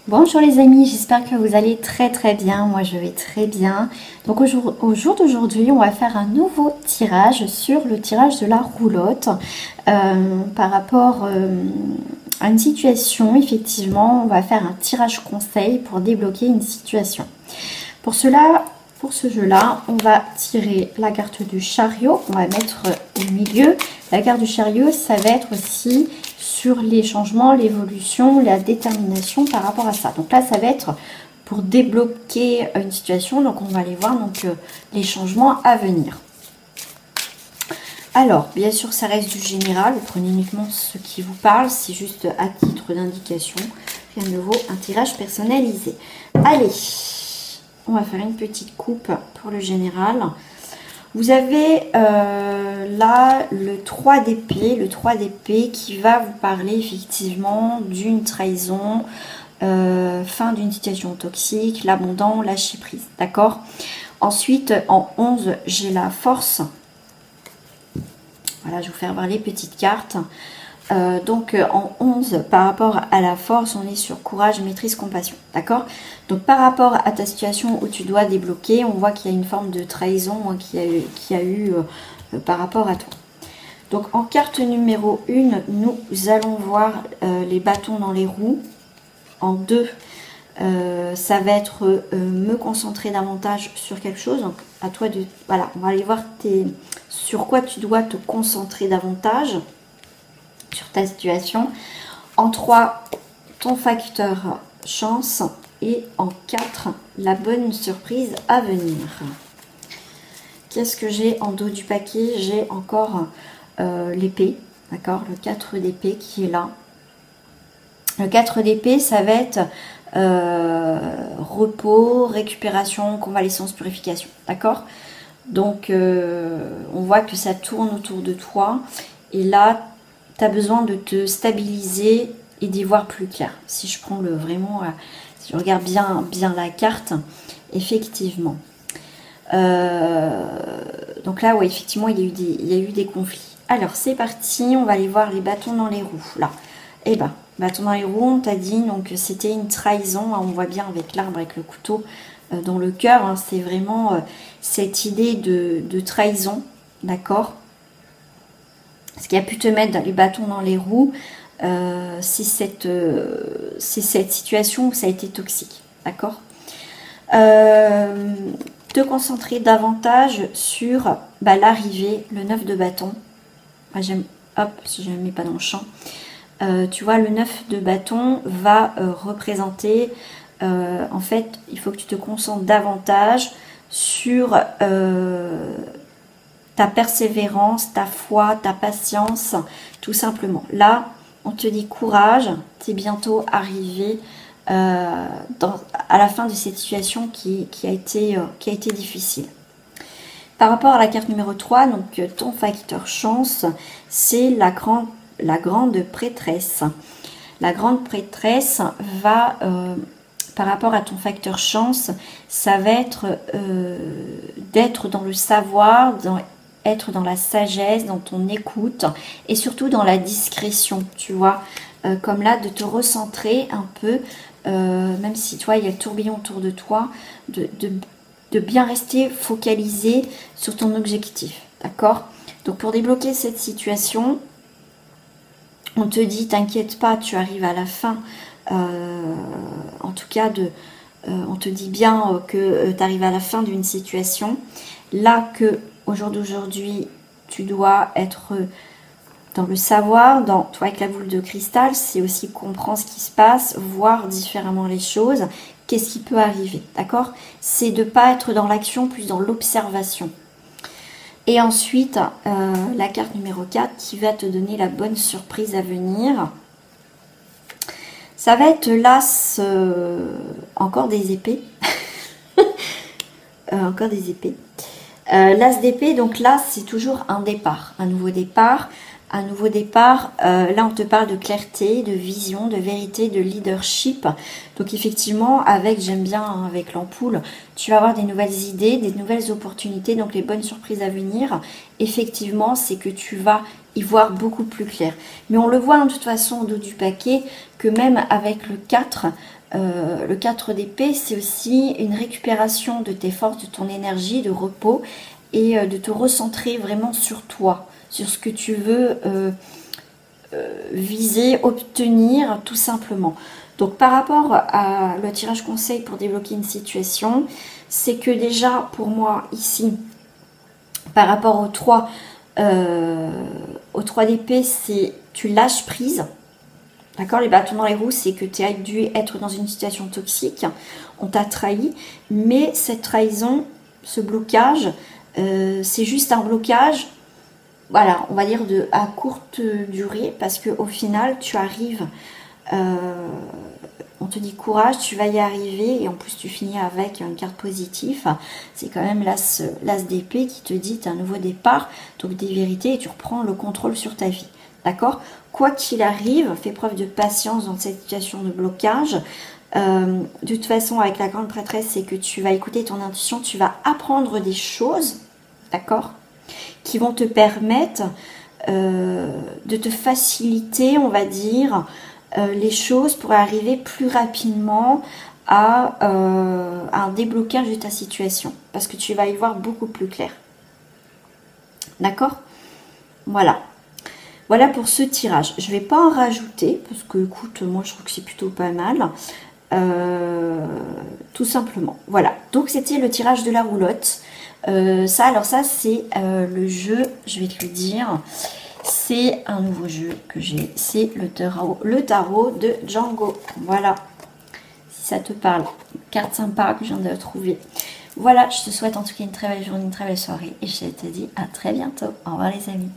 Bonjour les amis, j'espère que vous allez très bien. Moi je vais très bien. Donc au jour d'aujourd'hui, on va faire un nouveau tirage sur le tirage de la roulotte par rapport à une situation. Effectivement, on va faire un tirage conseil pour débloquer une situation. Pour cela, pour ce jeu-là, on va tirer la carte du chariot. On va mettre au milieu. La carte du chariot, ça va être aussi sur les changements, l'évolution, la détermination par rapport à ça. Donc là, ça va être pour débloquer une situation. Donc on va aller voir les changements à venir. Alors, bien sûr, ça reste du général. Vous prenez uniquement ce qui vous parle. C'est juste à titre d'indication. Rien ne vaut un tirage personnalisé. Allez, on va faire une petite coupe pour le général. Vous avez là le 3 d'épée, qui va vous parler effectivement d'une trahison, fin d'une situation toxique, l'abandon, lâcher prise, d'accord? Ensuite, en 11, j'ai la force. Voilà, je vais vous faire voir les petites cartes. Donc en 11, par rapport à la force, on est sur courage, maîtrise, compassion, d'accord? Donc par rapport à ta situation où tu dois débloquer, on voit qu'il y a une forme de trahison hein, qui a eu par rapport à toi. Donc en carte numéro 1, nous allons voir les bâtons dans les roues. En 2, ça va être me concentrer davantage sur quelque chose. Donc à toi de... Voilà, on va aller voir sur quoi tu dois te concentrer davantage sur ta situation. En 3, ton facteur chance. Et en 4, la bonne surprise à venir. Qu'est-ce que j'ai en dos du paquet? J'ai encore l'épée, d'accord, le 4 d'épée qui est là. Le 4 d'épée, ça va être repos, récupération, convalescence, purification, d'accord? Donc on voit que ça tourne autour de toi et là tu as besoin de te stabiliser et d'y voir plus clair. Si je prends si je regarde bien la carte, effectivement. Donc là, ouais, effectivement, il y a eu des conflits. Alors, c'est parti, on va aller voir les bâtons dans les roues. Là, eh ben, bâtons dans les roues, on t'a dit, donc c'était une trahison. Hein, on voit bien avec l'arbre, avec le couteau dans le cœur. Hein, c'est vraiment cette idée de trahison, d'accord? Ce qui a pu te mettre dans les bâtons dans les roues, c'est cette situation où ça a été toxique, d'accord? Te concentrer davantage sur l'arrivée, le 9 de bâton. Moi, j'aime, hop, si je ne le mets pas dans le champ. Tu vois, le 9 de bâton va représenter, en fait, il faut que tu te concentres davantage sur ta persévérance, ta foi, ta patience, tout simplement. Là, on te dit courage, tu es bientôt arrivé à la fin de cette situation qui a été difficile. Par rapport à la carte numéro 3, donc ton facteur chance, c'est la grande prêtresse. La grande prêtresse va, par rapport à ton facteur chance, ça va être d'être dans le savoir, être dans la sagesse, dans ton écoute et surtout dans la discrétion, tu vois, comme là, de te recentrer un peu, même si toi, il y a le tourbillon autour de toi, de bien rester focalisé sur ton objectif, d'accord? Donc pour débloquer cette situation, on te dit, t'inquiète pas, tu arrives à la fin, en tout cas, on te dit bien que tu arrives à la fin d'une situation, là que au jour d'aujourd'hui, tu dois être dans le savoir, toi avec la boule de cristal, c'est aussi comprendre ce qui se passe, voir différemment les choses, qu'est-ce qui peut arriver, d'accord? C'est de ne pas être dans l'action, plus dans l'observation. Et ensuite, la carte numéro 4 qui va te donner la bonne surprise à venir. Ça va être l'as, encore des épées. Encore des épées. L'as d'épée, donc là, c'est toujours un départ, un nouveau départ. un nouveau départ. Là, on te parle de clarté, de vision, de vérité, de leadership. Donc effectivement, j'aime bien hein, avec l'ampoule, tu vas avoir des nouvelles idées, des nouvelles opportunités, donc les bonnes surprises à venir. Effectivement, c'est que tu vas y voir beaucoup plus clair. Mais on le voit hein, de toute façon au dos du paquet, que même avec le 4 d'épée, c'est aussi une récupération de tes forces, de ton énergie, de repos, et de te recentrer vraiment sur toi, sur ce que tu veux viser, obtenir tout simplement. Donc par rapport à le tirage conseil pour débloquer une situation, c'est que déjà pour moi ici, par rapport au 3 d'épée, c'est tu lâches prise. D'accord, les bâtons dans les roues, c'est que tu as dû être dans une situation toxique, on t'a trahi, mais cette trahison, ce blocage, c'est juste un blocage, voilà, on va dire à courte durée, parce qu'au final, tu arrives, on te dit courage, tu vas y arriver, et en plus tu finis avec une carte positive, c'est quand même l'as d'épée qui te dit tu as un nouveau départ, donc des vérités, et tu reprends le contrôle sur ta vie, d'accord? Quoi qu'il arrive, fais preuve de patience dans cette situation de blocage. De toute façon, avec la grande prêtresse, c'est que tu vas écouter ton intuition, tu vas apprendre des choses, d'accord, qui vont te permettre de te faciliter, on va dire, les choses pour arriver plus rapidement à un déblocage de ta situation. Parce que tu vas y voir beaucoup plus clair. D'accord? Voilà. Voilà pour ce tirage. Je ne vais pas en rajouter parce que, écoute, moi je trouve que c'est plutôt pas mal. Tout simplement. Voilà. Donc c'était le tirage de la roulotte. Ça c'est le jeu, je vais te le dire. C'est un nouveau jeu que j'ai. C'est le tarot de Django. Voilà. Si ça te parle. Carte sympa que je viens de trouver. Voilà, je te souhaite en tout cas une très belle journée, une très belle soirée. Et je te dis à très bientôt. Au revoir les amis.